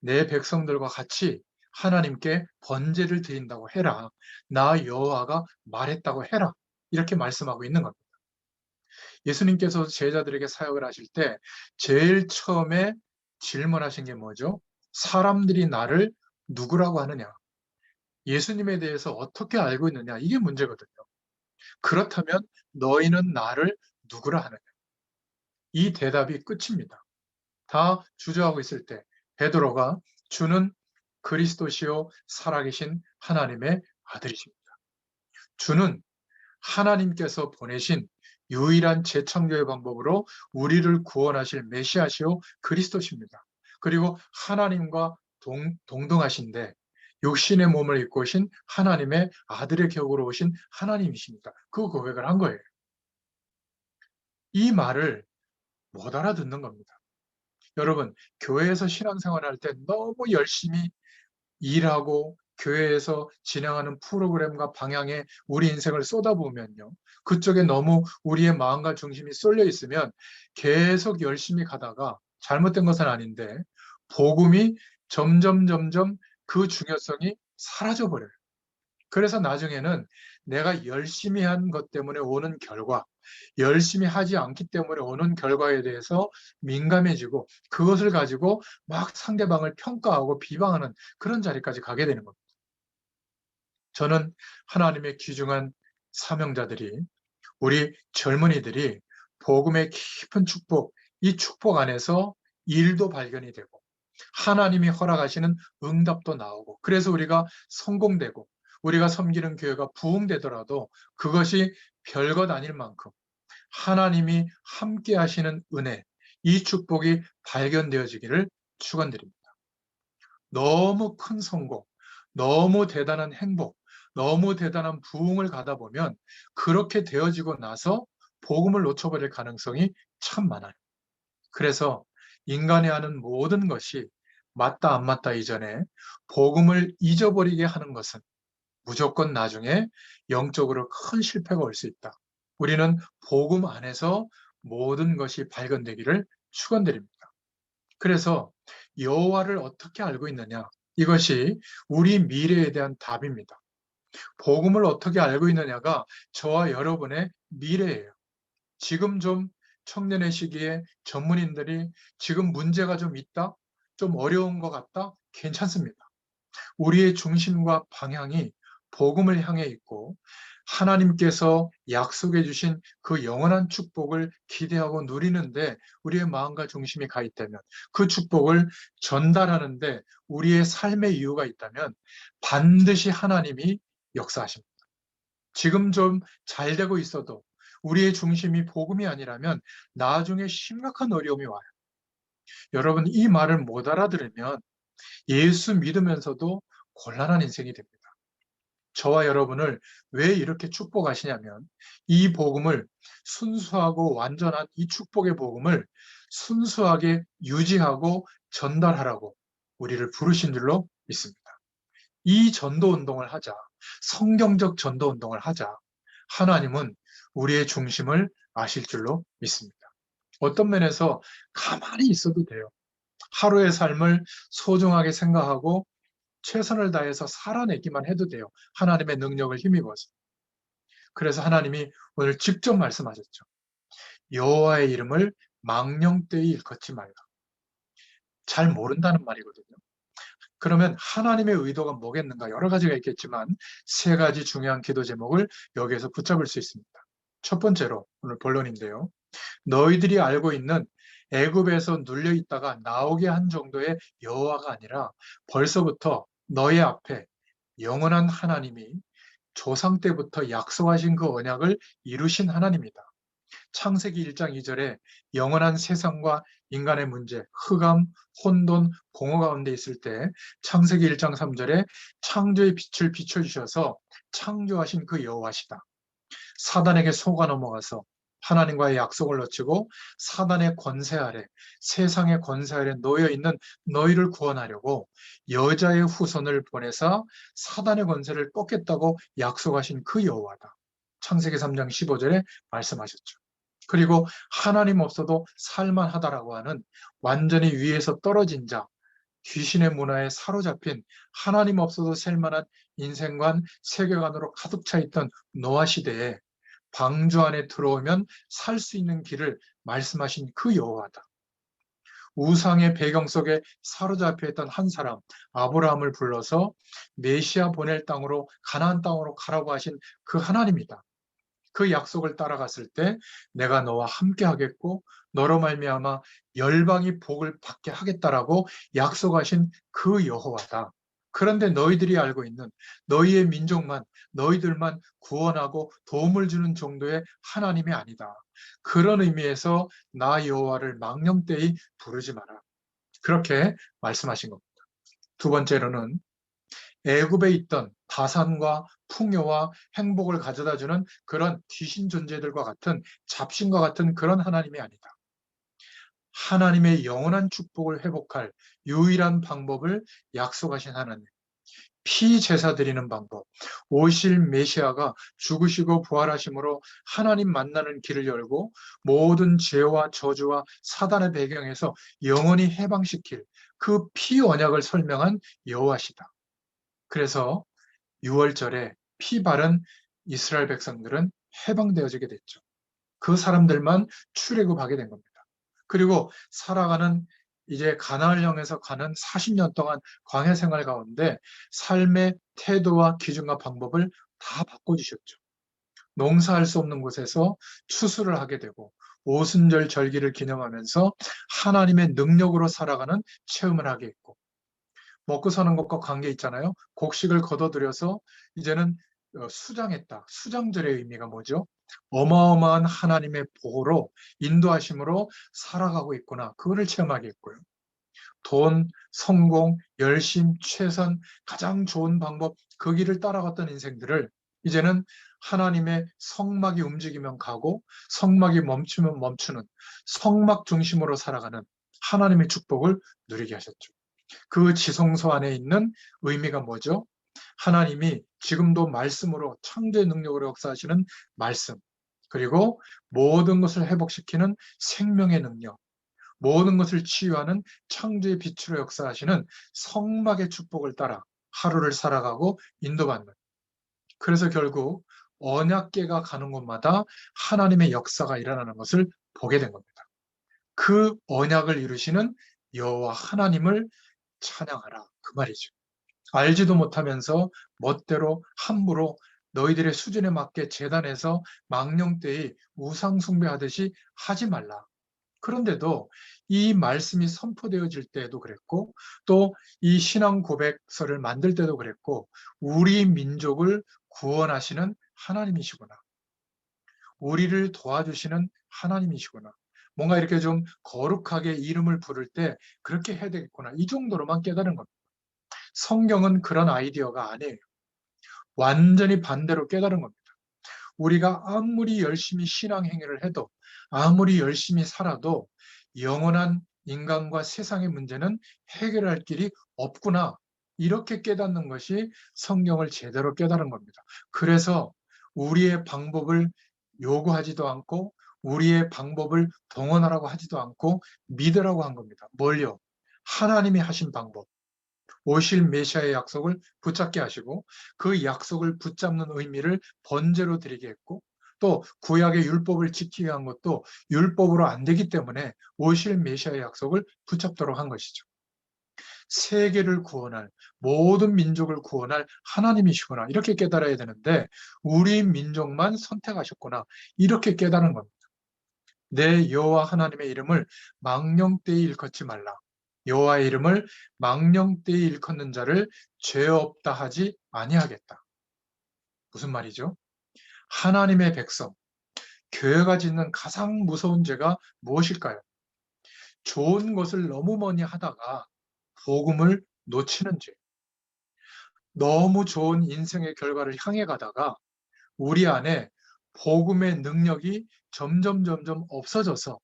내 백성들과 같이 하나님께 번제를 드린다고 해라. 나 여호와가 말했다고 해라. 이렇게 말씀하고 있는 겁니다. 예수님께서 제자들에게 사역을 하실 때 제일 처음에 질문하신 게 뭐죠? 사람들이 나를 누구라고 하느냐? 예수님에 대해서 어떻게 알고 있느냐? 이게 문제거든요. 그렇다면 너희는 나를 누구라 하느냐? 이 대답이 끝입니다. 다 주저하고 있을 때 베드로가 주는 그리스도시요 살아계신 하나님의 아들이십니다. 주는 하나님께서 보내신 유일한 재창조의 방법으로 우리를 구원하실 메시아시오 그리스도십니다. 그리고 하나님과 동등하신데 육신의 몸을 입고 오신 하나님의 아들의 격으로 오신 하나님이십니다. 그 고백을 한 거예요. 이 말을 못 알아듣는 겁니다. 여러분, 교회에서 신앙생활을 할 때 너무 열심히 일하고 교회에서 진행하는 프로그램과 방향에 우리 인생을 쏟아부으면요. 그쪽에 너무 우리의 마음과 중심이 쏠려 있으면 계속 열심히 가다가 잘못된 것은 아닌데 복음이 점점 그 중요성이 사라져 버려요. 그래서 나중에는 내가 열심히 한 것 때문에 오는 결과, 열심히 하지 않기 때문에 오는 결과에 대해서 민감해지고 그것을 가지고 막 상대방을 평가하고 비방하는 그런 자리까지 가게 되는 겁니다. 저는 하나님의 귀중한 사명자들이, 우리 젊은이들이 복음의 깊은 축복, 이 축복 안에서 일도 발견이 되고 하나님이 허락하시는 응답도 나오고 그래서 우리가 성공되고 우리가 섬기는 교회가 부흥되더라도 그것이 별것 아닐 만큼 하나님이 함께 하시는 은혜, 이 축복이 발견되어지기를 축원드립니다. 너무 큰 성공, 너무 대단한 행복, 너무 대단한 부흥을 가다 보면 그렇게 되어지고 나서 복음을 놓쳐버릴 가능성이 참 많아요. 그래서 인간이 하는 모든 것이 맞다 안 맞다 이전에 복음을 잊어버리게 하는 것은 무조건 나중에 영적으로 큰 실패가 올 수 있다. 우리는 복음 안에서 모든 것이 발견되기를 축원드립니다. 그래서 여호와를 어떻게 알고 있느냐? 이것이 우리 미래에 대한 답입니다. 복음을 어떻게 알고 있느냐가 저와 여러분의 미래예요. 지금 좀 청년의 시기에 전문인들이 지금 문제가 좀 있다? 좀 어려운 것 같다? 괜찮습니다. 우리의 중심과 방향이 복음을 향해 있고 하나님께서 약속해 주신 그 영원한 축복을 기대하고 누리는데 우리의 마음과 중심이 가 있다면 그 축복을 전달하는데 우리의 삶의 이유가 있다면 반드시 하나님이 역사하십니다. 지금 좀 잘 되고 있어도 우리의 중심이 복음이 아니라면 나중에 심각한 어려움이 와요. 여러분, 이 말을 못 알아들으면 예수 믿으면서도 곤란한 인생이 됩니다. 저와 여러분을 왜 이렇게 축복하시냐면 이 복음을 순수하고 완전한 이 축복의 복음을 순수하게 유지하고 전달하라고 우리를 부르신 줄로 믿습니다. 이 전도 운동을 하자, 성경적 전도 운동을 하자, 하나님은 우리의 중심을 아실 줄로 믿습니다. 어떤 면에서 가만히 있어도 돼요. 하루의 삶을 소중하게 생각하고 최선을 다해서 살아내기만 해도 돼요. 하나님의 능력을 힘입어서. 그래서 하나님이 오늘 직접 말씀하셨죠. 여호와의 이름을 망령되이 일컫지 말라. 잘 모른다는 말이거든요. 그러면 하나님의 의도가 뭐겠는가? 여러 가지가 있겠지만 세 가지 중요한 기도 제목을 여기에서 붙잡을 수 있습니다. 첫 번째로 오늘 본론인데요. 너희들이 알고 있는 애굽에서 눌려 있다가 나오게 한 정도의 여호와가 아니라 벌써부터 너희 앞에 영원한 하나님이 조상 때부터 약속하신 그 언약을 이루신 하나님이다. 창세기 1장 2절에 영원한 세상과 인간의 문제, 흑암, 혼돈, 공허 가운데 있을 때 창세기 1장 3절에 창조의 빛을 비춰주셔서 창조하신 그 여호와시다. 사단에게 속아 넘어가서 하나님과의 약속을 놓치고 사단의 권세 아래, 세상의 권세 아래 놓여 있는 너희를 구원하려고 여자의 후손을 보내사 사단의 권세를 꺾겠다고 약속하신 그 여호와다. 창세기 3장 15절에 말씀하셨죠. 그리고 하나님 없어도 살만하다라고 하는 완전히 위에서 떨어진 자, 귀신의 문화에 사로잡힌 하나님 없어도 살만한 인생관, 세계관으로 가득 차 있던 노아 시대에 방주 안에 들어오면 살 수 있는 길을 말씀하신 그 여호와다. 우상의 배경 속에 사로잡혀 있던 한 사람, 아브라함을 불러서 메시아 보낼 땅으로 가나안 땅으로 가라고 하신 그 하나님이다. 그 약속을 따라갔을 때 내가 너와 함께 하겠고 너로 말미암아 열방이 복을 받게 하겠다라고 약속하신 그 여호와다. 그런데 너희들이 알고 있는 너희의 민족만 너희들만 구원하고 도움을 주는 정도의 하나님이 아니다. 그런 의미에서 나 여호와를 망령되이 부르지 마라. 그렇게 말씀하신 겁니다. 두 번째로는 애굽에 있던 다산과 풍요와 행복을 가져다주는 그런 귀신 존재들과 같은 잡신과 같은 그런 하나님이 아니다. 하나님의 영원한 축복을 회복할 유일한 방법을 약속하신 하나님. 피제사 드리는 방법. 오실 메시아가 죽으시고 부활하심으로 하나님 만나는 길을 열고 모든 죄와 저주와 사단의 배경에서 영원히 해방시킬 그 피 언약을 설명한 여호와시다. 그래서 6월절에 피 바른 이스라엘 백성들은 해방되어지게 됐죠. 그 사람들만 출애굽하게 된 겁니다. 그리고 살아가는 이제 가나안을 향해서 가는 40년 동안 광야 생활 가운데 삶의 태도와 기준과 방법을 다 바꿔주셨죠. 농사할 수 없는 곳에서 추수를 하게 되고 오순절 절기를 기념하면서 하나님의 능력으로 살아가는 체험을 하게 했고 먹고 사는 것과 관계 있잖아요. 곡식을 걷어들여서 이제는 수장했다. 수장절의 의미가 뭐죠? 어마어마한 하나님의 보호로 인도하심으로 살아가고 있구나. 그거를 체험하게 했고요. 돈, 성공, 열심, 최선, 가장 좋은 방법, 그 길을 따라갔던 인생들을 이제는 하나님의 성막이 움직이면 가고 성막이 멈추면 멈추는 성막 중심으로 살아가는 하나님의 축복을 누리게 하셨죠. 그 지성소 안에 있는 의미가 뭐죠? 하나님이 지금도 말씀으로 창조의 능력으로 역사하시는 말씀, 그리고 모든 것을 회복시키는 생명의 능력, 모든 것을 치유하는 창조의 빛으로 역사하시는 성막의 축복을 따라 하루를 살아가고 인도받는. 그래서 결국 언약궤가 가는 곳마다 하나님의 역사가 일어나는 것을 보게 된 겁니다. 그 언약을 이루시는 여호와 하나님을 찬양하라. 그 말이죠. 알지도 못하면서 멋대로 함부로 너희들의 수준에 맞게 제단에서 망령되이 우상 숭배하듯이 하지 말라. 그런데도 이 말씀이 선포되어질 때에도 그랬고 또 이 신앙 고백서를 만들 때도 그랬고 우리 민족을 구원하시는 하나님이시구나. 우리를 도와주시는 하나님이시구나. 뭔가 이렇게 좀 거룩하게 이름을 부를 때 그렇게 해야 되겠구나. 이 정도로만 깨달은 겁니다. 성경은 그런 아이디어가 아니에요. 완전히 반대로 깨달은 겁니다. 우리가 아무리 열심히 신앙 행위를 해도, 아무리 열심히 살아도 영원한 인간과 세상의 문제는 해결할 길이 없구나. 이렇게 깨닫는 것이 성경을 제대로 깨달은 겁니다. 그래서 우리의 방법을 요구하지도 않고, 우리의 방법을 동원하라고 하지도 않고 믿으라고 한 겁니다. 뭘요? 하나님이 하신 방법. 오실 메시아의 약속을 붙잡게 하시고, 그 약속을 붙잡는 의미를 번제로 드리게 했고, 또 구약의 율법을 지키게 한 것도 율법으로 안 되기 때문에 오실 메시아의 약속을 붙잡도록 한 것이죠. 세계를 구원할, 모든 민족을 구원할 하나님이시구나, 이렇게 깨달아야 되는데 우리 민족만 선택하셨구나, 이렇게 깨달은 겁니다. 내 여호와 하나님의 이름을 망령되이 일컫지 말라. 여호와의 이름을 망령되이 일컫는 자를 죄 없다 하지 아니하겠다. 무슨 말이죠? 하나님의 백성, 교회가 짓는 가장 무서운 죄가 무엇일까요? 좋은 것을 너무 많이 하다가 복음을 놓치는 죄. 너무 좋은 인생의 결과를 향해 가다가 우리 안에 복음의 능력이 점점 없어져서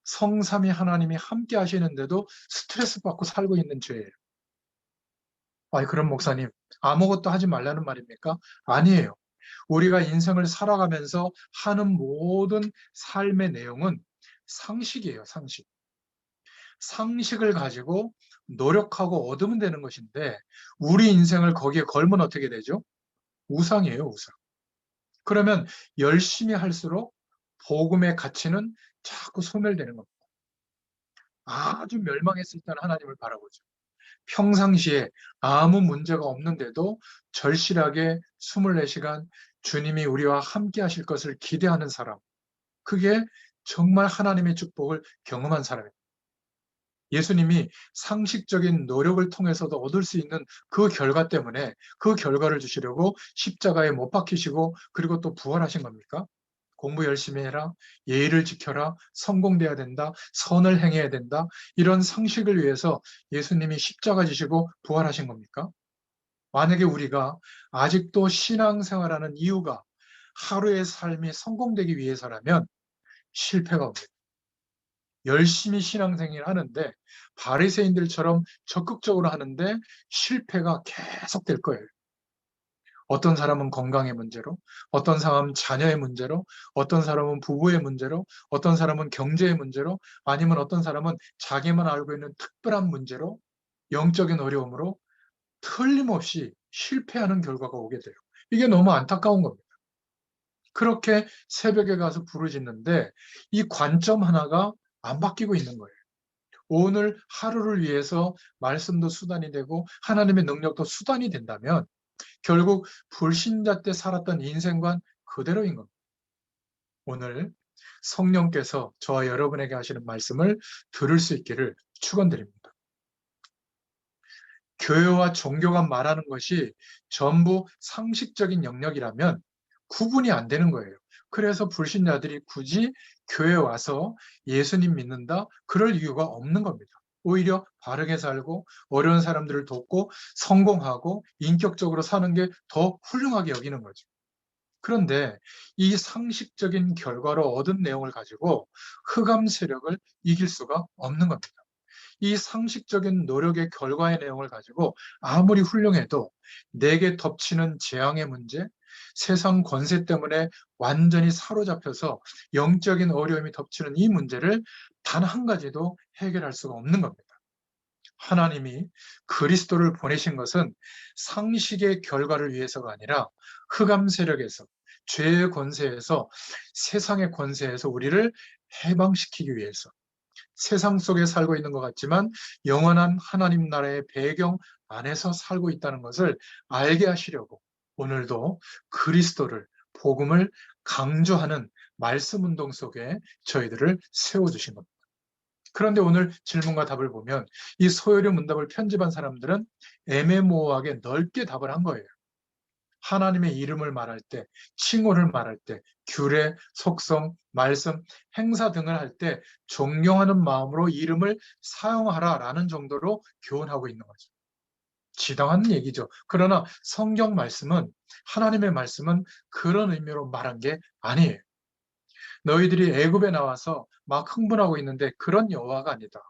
성삼위 하나님이 함께 하시는데도 스트레스 받고 살고 있는 죄예요. 아니, 그럼 목사님, 아무것도 하지 말라는 말입니까? 아니에요. 우리가 인생을 살아가면서 하는 모든 삶의 내용은 상식이에요, 상식. 상식을 가지고 노력하고 얻으면 되는 것인데, 우리 인생을 거기에 걸면 어떻게 되죠? 우상이에요, 우상. 그러면 열심히 할수록 복음의 가치는 자꾸 소멸되는 겁니다. 아주 멸망했을 때는 하나님을 바라보죠. 평상시에 아무 문제가 없는데도 절실하게 24시간 주님이 우리와 함께 하실 것을 기대하는 사람. 그게 정말 하나님의 축복을 경험한 사람입니다. 예수님이 상식적인 노력을 통해서도 얻을 수 있는 그 결과 때문에 그 결과를 주시려고 십자가에 못 박히시고 그리고 또 부활하신 겁니까? 공부 열심히 해라, 예의를 지켜라, 성공돼야 된다, 선을 행해야 된다, 이런 상식을 위해서 예수님이 십자가 지시고 부활하신 겁니까? 만약에 우리가 아직도 신앙생활하는 이유가 하루의 삶이 성공되기 위해서라면 실패가 옵니다. 열심히 신앙생활 하는데 바리새인들처럼 적극적으로 하는데 실패가 계속될 거예요. 어떤 사람은 건강의 문제로, 어떤 사람은 자녀의 문제로, 어떤 사람은 부부의 문제로, 어떤 사람은 경제의 문제로, 아니면 어떤 사람은 자기만 알고 있는 특별한 문제로, 영적인 어려움으로 틀림없이 실패하는 결과가 오게 돼요. 이게 너무 안타까운 겁니다. 그렇게 새벽에 가서 부르짖는데 이 관점 하나가 안 바뀌고 있는 거예요. 오늘 하루를 위해서 말씀도 수단이 되고 하나님의 능력도 수단이 된다면 결국 불신자 때 살았던 인생관 그대로인 겁니다. 오늘 성령께서 저와 여러분에게 하시는 말씀을 들을 수 있기를 축원드립니다. 교회와 종교가 말하는 것이 전부 상식적인 영역이라면 구분이 안 되는 거예요. 그래서 불신자들이 굳이 교회에 와서 예수님 믿는다? 그럴 이유가 없는 겁니다. 오히려 바르게 살고 어려운 사람들을 돕고 성공하고 인격적으로 사는 게 더 훌륭하게 여기는 거죠. 그런데 이 상식적인 결과로 얻은 내용을 가지고 흑암 세력을 이길 수가 없는 겁니다. 이 상식적인 노력의 결과의 내용을 가지고 아무리 훌륭해도 내게 덮치는 재앙의 문제, 세상 권세 때문에 완전히 사로잡혀서 영적인 어려움이 덮치는 이 문제를 단 한 가지도 해결할 수가 없는 겁니다. 하나님이 그리스도를 보내신 것은 상식의 결과를 위해서가 아니라 흑암 세력에서, 죄의 권세에서, 세상의 권세에서 우리를 해방시키기 위해서, 세상 속에 살고 있는 것 같지만 영원한 하나님 나라의 배경 안에서 살고 있다는 것을 알게 하시려고 오늘도 그리스도를, 복음을 강조하는 말씀 운동 속에 저희들을 세워주신 겁니다. 그런데 오늘 질문과 답을 보면 이 소요리 문답을 편집한 사람들은 애매모호하게 넓게 답을 한 거예요. 하나님의 이름을 말할 때, 칭호를 말할 때, 규례, 속성, 말씀, 행사 등을 할 때 존경하는 마음으로 이름을 사용하라라는 정도로 교훈하고 있는 거죠. 지당한 얘기죠. 그러나 성경 말씀은, 하나님의 말씀은 그런 의미로 말한 게 아니에요. 너희들이 애굽에 나와서 막 흥분하고 있는데 그런 여호와가 아니다.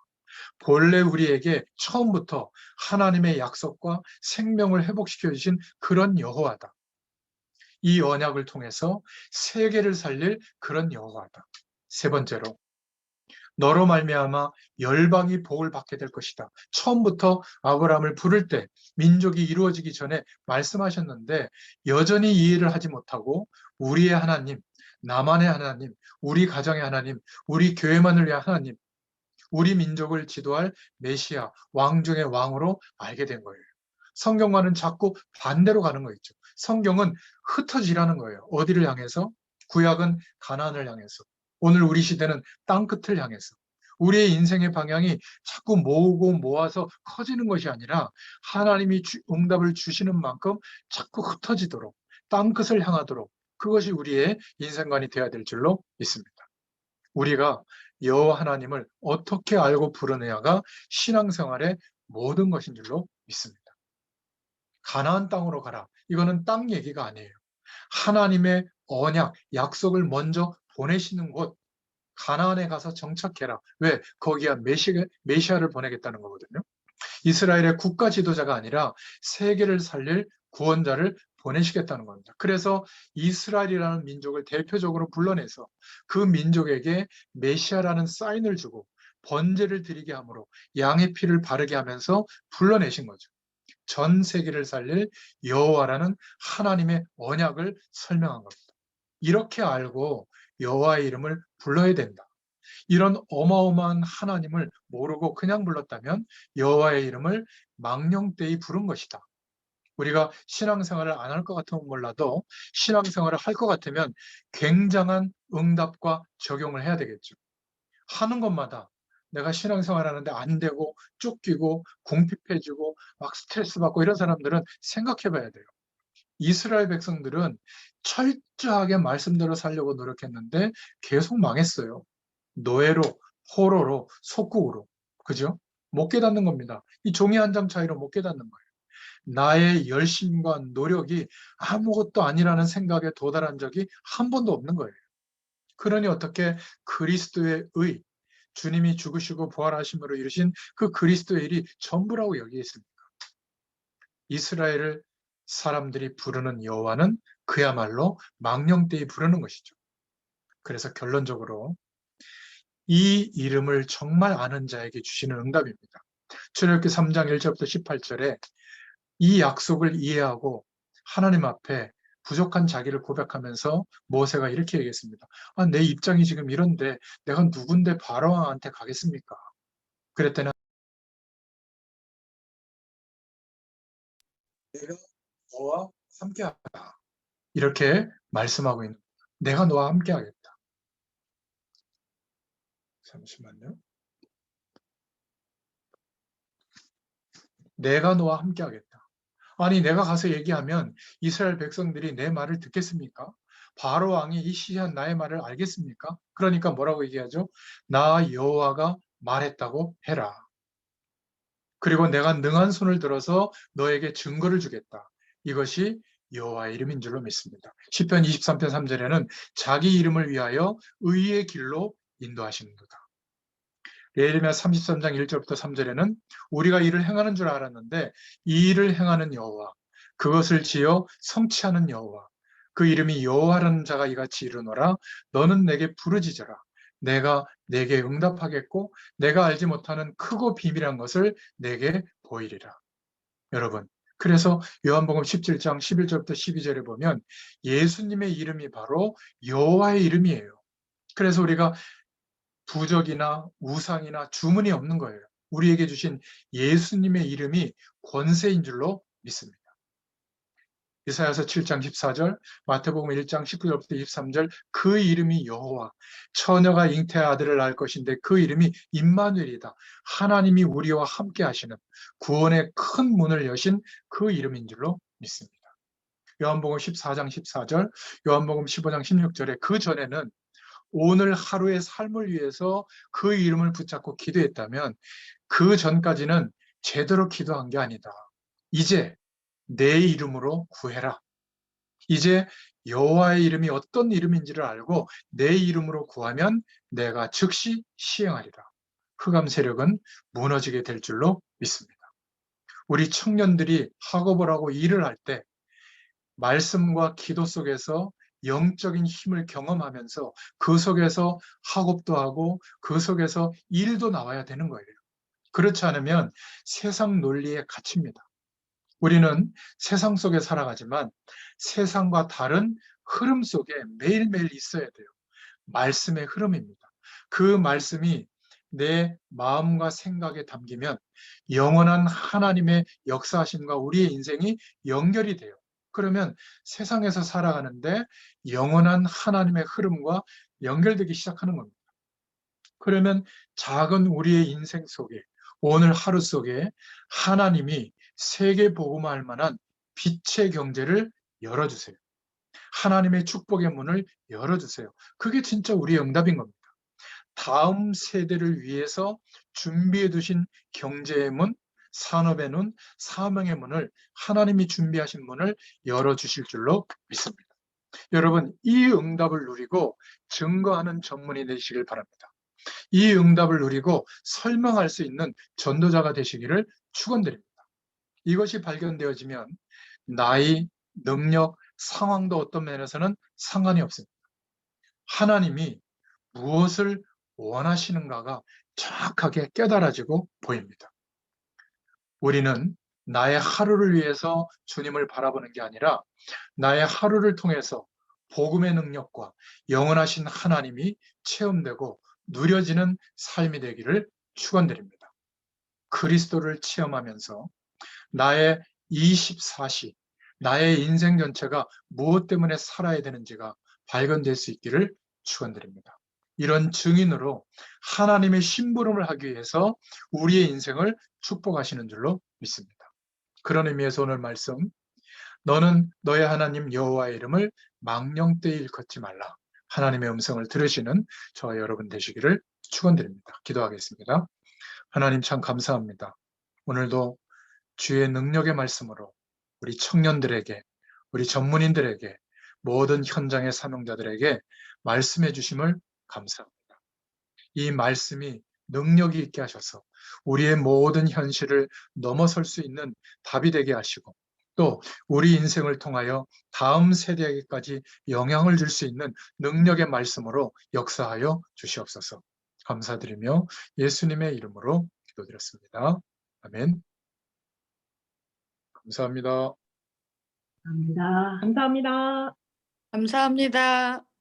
본래 우리에게 처음부터 하나님의 약속과 생명을 회복시켜 주신 그런 여호와다. 이 언약을 통해서 세계를 살릴 그런 여호와다. 세 번째로, 너로 말미암아 열방이 복을 받게 될 것이다. 처음부터 아브라함을 부를 때 민족이 이루어지기 전에 말씀하셨는데 여전히 이해를 하지 못하고 우리의 하나님, 나만의 하나님, 우리 가정의 하나님, 우리 교회만을 위한 하나님, 우리 민족을 지도할 메시아, 왕 중의 왕으로 알게 된 거예요. 성경과는 자꾸 반대로 가는 거 있죠. 성경은 흩어지라는 거예요. 어디를 향해서? 구약은 가나안을 향해서. 오늘 우리 시대는 땅끝을 향해서. 우리의 인생의 방향이 자꾸 모으고 모아서 커지는 것이 아니라 하나님이 응답을 주시는 만큼 자꾸 흩어지도록, 땅끝을 향하도록, 그것이 우리의 인생관이 되어야 될 줄로 믿습니다. 우리가 여호와 하나님을 어떻게 알고 부르느냐가 신앙생활의 모든 것인 줄로 믿습니다. 가나안 땅으로 가라. 이거는 땅 얘기가 아니에요. 하나님의 언약, 약속을 먼저 보내시는 곳, 가나안에 가서 정착해라. 왜? 거기야 메시아를 보내겠다는 거거든요. 이스라엘의 국가 지도자가 아니라 세계를 살릴 구원자를 보내시겠다는 겁니다. 그래서 이스라엘이라는 민족을 대표적으로 불러내서 그 민족에게 메시아라는 사인을 주고 번제를 드리게 함으로 양의 피를 바르게 하면서 불러내신 거죠. 전 세계를 살릴 여호와라는 하나님의 언약을 설명한 겁니다. 이렇게 알고 여호와의 이름을 불러야 된다. 이런 어마어마한 하나님을 모르고 그냥 불렀다면 여호와의 이름을 망령되이 부른 것이다. 우리가 신앙생활을 안 할 것 같으면 몰라도 신앙생활을 할 것 같으면 굉장한 응답과 적용을 해야 되겠죠. 하는 것마다 내가 신앙생활 하는데 안 되고 쫓기고 궁핍해지고 막 스트레스 받고 이런 사람들은 생각해 봐야 돼요. 이스라엘 백성들은 철저하게 말씀대로 살려고 노력했는데 계속 망했어요. 노예로, 포로로, 속국으로. 그죠? 못 깨닫는 겁니다. 이 종이 한 장 차이로 못 깨닫는 거예요. 나의 열심과 노력이 아무것도 아니라는 생각에 도달한 적이 한 번도 없는 거예요. 그러니 어떻게 그리스도의 의, 주님이 죽으시고 부활하심으로 이루신 그 그리스도의 일이 전부라고 여기겠습니까? 이스라엘을 사람들이 부르는 여호와는 그야말로 망령되이 부르는 것이죠. 그래서 결론적으로 이 이름을 정말 아는 자에게 주시는 응답입니다. 출애굽기 3장 1절부터 18절에 이 약속을 이해하고 하나님 앞에 부족한 자기를 고백하면서 모세가 이렇게 얘기했습니다. 아, 내 입장이 지금 이런데 내가 누군데 바로왕한테 가겠습니까? 그랬더니 내가 너와 함께하다. 이렇게 말씀하고 있는 거예요. 내가 너와 함께하겠다. 잠시만요. 내가 너와 함께하겠다. 아니 내가 가서 얘기하면 이스라엘 백성들이 내 말을 듣겠습니까? 바로 왕이 이 시한 나의 말을 알겠습니까? 그러니까 뭐라고 얘기하죠? 나 여호와가 말했다고 해라. 그리고 내가 능한 손을 들어서 너에게 증거를 주겠다. 이것이 여호와의 이름인 줄로 믿습니다. 시편 23편 3절에는 자기 이름을 위하여 의의 길로 인도하시는도다. 예레미야 33장 1절부터 3절에는 우리가 이를 행하는 줄 알았는데 이 일을 행하는 여호와, 그것을 지어 성취하는 여호와, 그 이름이 여호와라는 자가 이같이 이르노라. 너는 내게 부르짖어라. 내가 내게 응답하겠고 내가 알지 못하는 크고 비밀한 것을 내게 보이리라. 여러분, 그래서 요한복음 17장 11절부터 12절에 보면 예수님의 이름이 바로 여호와의 이름이에요. 그래서 우리가 부적이나 우상이나 주문이 없는 거예요. 우리에게 주신 예수님의 이름이 권세인 줄로 믿습니다. 이사야서 7장 14절, 마태복음 1장 19절부터 23절, 그 이름이 여호와, 처녀가 잉태의 아들을 낳을 것인데 그 이름이 임마누엘이다. 하나님이 우리와 함께 하시는 구원의 큰 문을 여신 그 이름인 줄로 믿습니다. 요한복음 14장 14절, 요한복음 15장 16절에 그 전에는 오늘 하루의 삶을 위해서 그 이름을 붙잡고 기도했다면 그 전까지는 제대로 기도한 게 아니다. 이제 내 이름으로 구해라. 이제 여호와의 이름이 어떤 이름인지를 알고 내 이름으로 구하면 내가 즉시 시행하리라. 흑암 세력은 무너지게 될 줄로 믿습니다. 우리 청년들이 학업을 하고 일을 할 때 말씀과 기도 속에서 영적인 힘을 경험하면서 그 속에서 학업도 하고 그 속에서 일도 나와야 되는 거예요. 그렇지 않으면 세상 논리에 갇힙니다. 우리는 세상 속에 살아가지만 세상과 다른 흐름 속에 매일매일 있어야 돼요. 말씀의 흐름입니다. 그 말씀이 내 마음과 생각에 담기면 영원한 하나님의 역사하심과 우리의 인생이 연결이 돼요. 그러면 세상에서 살아가는데 영원한 하나님의 흐름과 연결되기 시작하는 겁니다. 그러면 작은 우리의 인생 속에 오늘 하루 속에 하나님이 세계 복음화할 만한 빛의 경제를 열어주세요. 하나님의 축복의 문을 열어주세요. 그게 진짜 우리의 응답인 겁니다. 다음 세대를 위해서 준비해 두신 경제의 문, 산업의 문, 사명의 문을 하나님이 준비하신 문을 열어주실 줄로 믿습니다. 여러분, 이 응답을 누리고 증거하는 전문이 되시길 바랍니다. 이 응답을 누리고 설명할 수 있는 전도자가 되시기를 축원드립니다. 이것이 발견되어지면 나이, 능력, 상황도 어떤 면에서는 상관이 없습니다. 하나님이 무엇을 원하시는가가 정확하게 깨달아지고 보입니다. 우리는 나의 하루를 위해서 주님을 바라보는 게 아니라 나의 하루를 통해서 복음의 능력과 영원하신 하나님이 체험되고 누려지는 삶이 되기를 축원드립니다. 그리스도를 체험하면서 나의 24시, 나의 인생 전체가 무엇 때문에 살아야 되는지가 발견될 수 있기를 축원드립니다. 이런 증인으로 하나님의 심부름을 하기 위해서 우리의 인생을 축복하시는 줄로 믿습니다. 그런 의미에서 오늘 말씀, 너는 너의 하나님 여호와의 이름을 망령되이 일컫지 말라. 하나님의 음성을 들으시는 저와 여러분 되시기를 축원드립니다. 기도하겠습니다. 하나님 참 감사합니다. 오늘도 주의 능력의 말씀으로 우리 청년들에게, 우리 전문인들에게, 모든 현장의 사명자들에게 말씀해 주심을 감사합니다. 이 말씀이 능력이 있게 하셔서 우리의 모든 현실을 넘어설 수 있는 답이 되게 하시고 또 우리 인생을 통하여 다음 세대에게까지 영향을 줄 수 있는 능력의 말씀으로 역사하여 주시옵소서. 감사드리며 예수님의 이름으로 기도드렸습니다. 아멘. 감사합니다. 감사합니다. 감사합니다. 감사합니다.